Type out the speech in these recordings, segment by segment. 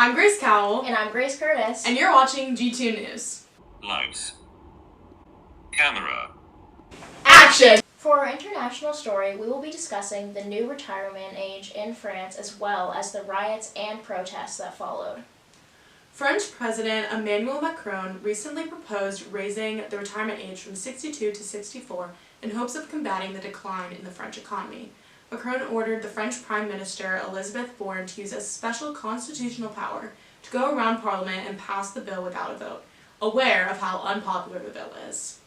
I'm Grace Cowell. And I'm Grace Curtis. And you're watching G2 News. Lights. Camera. Action! For our international story, we will be discussing the new retirement age in France as well as the riots and protests that followed. French President Emmanuel Macron recently proposed raising the retirement age from 62 to 64 in hopes of combating the decline in the French economy. Macron ordered the French Prime Minister Elisabeth Borne to use a special constitutional power to go around Parliament and pass the bill without a vote, aware of how unpopular the bill is.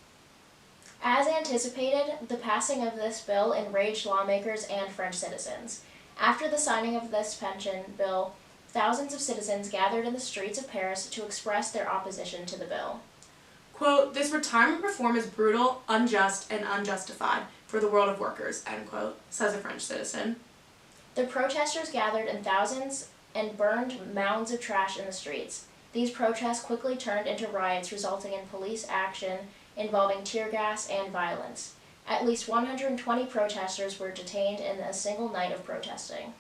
As anticipated, the passing of this bill enraged lawmakers and French citizens. After the signing of this pension bill, thousands of citizens gathered in the streets of Paris to express their opposition to the bill. Quote, "This retirement reform is brutal, unjust, and unjustified for the world of workers," end quote, says a French citizen. The protesters gathered in thousands and burned mounds of trash in the streets. These protests quickly turned into riots, resulting in police action involving tear gas and violence. At least 120 protesters were detained in a single night of protesting.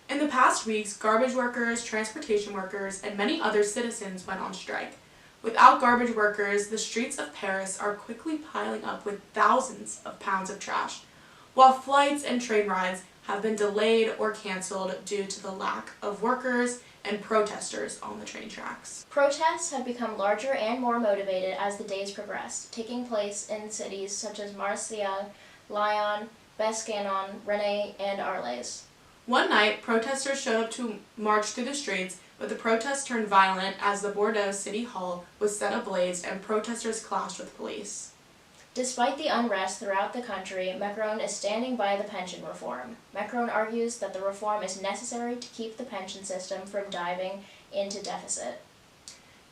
In the past weeks, garbage workers, transportation workers, and many other citizens went on strike. Without garbage workers, the streets of Paris are quickly piling up with thousands of pounds of trash, while flights and train rides have been delayed or canceled due to the lack of workers and protesters on the train tracks. Protests have become larger and more motivated as the days progressed, taking place in cities such as Marseille, Lyon, Bescanon, Rennes, and Arles. One night, protesters showed up to march through the streets, but the protests turned violent as the Bordeaux City Hall was set ablaze and protesters clashed with police. Despite the unrest throughout the country, Macron is standing by the pension reform. Macron argues that the reform is necessary to keep the pension system from diving into deficit.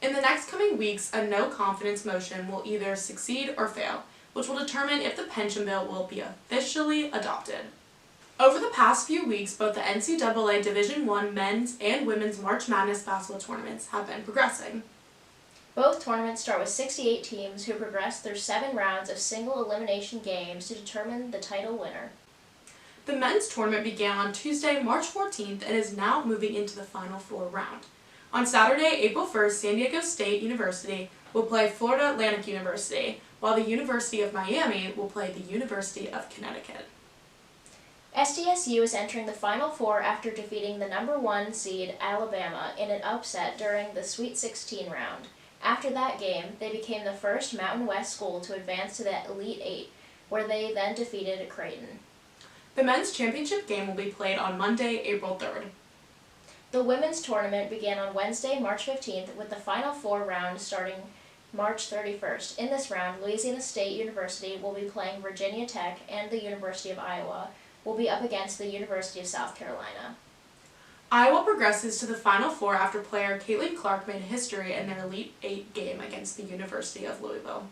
In the next coming weeks, a no-confidence motion will either succeed or fail, which will determine if the pension bill will be officially adopted. Over the past few weeks, both the NCAA Division I men's and women's March Madness basketball tournaments have been progressing. Both tournaments start with 68 teams who progress through 7 rounds of single elimination games to determine the title winner. The men's tournament began on Tuesday, March 14th, and is now moving into the Final Four round. On Saturday, April 1st, San Diego State University will play Florida Atlantic University, while the University of Miami will play the University of Connecticut. SDSU is entering the Final Four after defeating the number 1 seed Alabama in an upset during the Sweet 16 round. After that game, they became the first Mountain West school to advance to the Elite Eight, where they then defeated Creighton. The men's championship game will be played on Monday, April 3rd. The women's tournament began on Wednesday, March 15th, with the Final Four round starting March 31st. In this round, Louisiana State University will be playing Virginia Tech, and the University of Iowa will be up against the University of South Carolina. Iowa progresses to the Final Four after player Caitlin Clark made history in their Elite Eight game against the University of Louisville.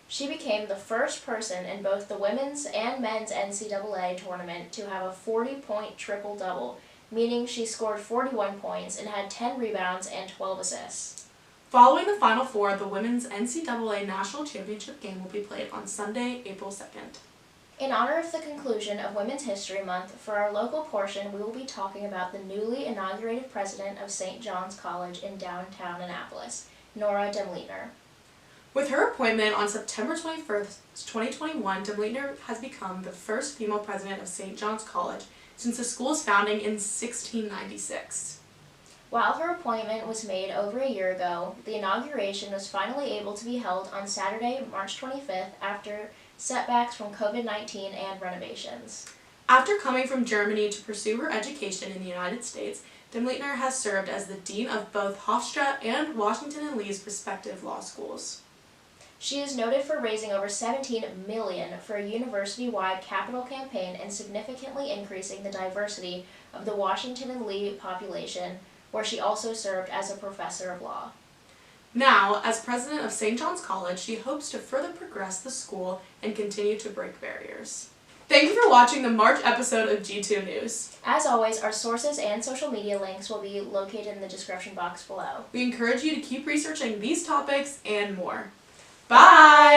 She became the first person in both the women's and men's NCAA tournament to have a 40-point triple-double, meaning she scored 41 points and had 10 rebounds and 12 assists. Following the Final Four, the women's NCAA National Championship game will be played on Sunday, April 2nd. In honor of the conclusion of Women's History Month, for our local portion, we will be talking about the newly inaugurated president of St. John's College in downtown Annapolis, Nora Demleitner. With her appointment on September 21st, 2021, Demleitner has become the first female president of St. John's College since the school's founding in 1696. While her appointment was made over a year ago, the inauguration was finally able to be held on Saturday, March 25th, after setbacks from COVID-19 and renovations. After coming from Germany to pursue her education in the United States, Demleitner has served as the dean of both Hofstra and Washington and Lee's respective law schools. She is noted for raising over $17 million for a university-wide capital campaign and significantly increasing the diversity of the Washington and Lee population, where she also served as a professor of law. Now, as president of St. John's College, she hopes to further progress the school and continue to break barriers. Thank you for watching the March episode of G2 News. As always, our sources and social media links will be located in the description box below. We encourage you to keep researching these topics and more. Bye!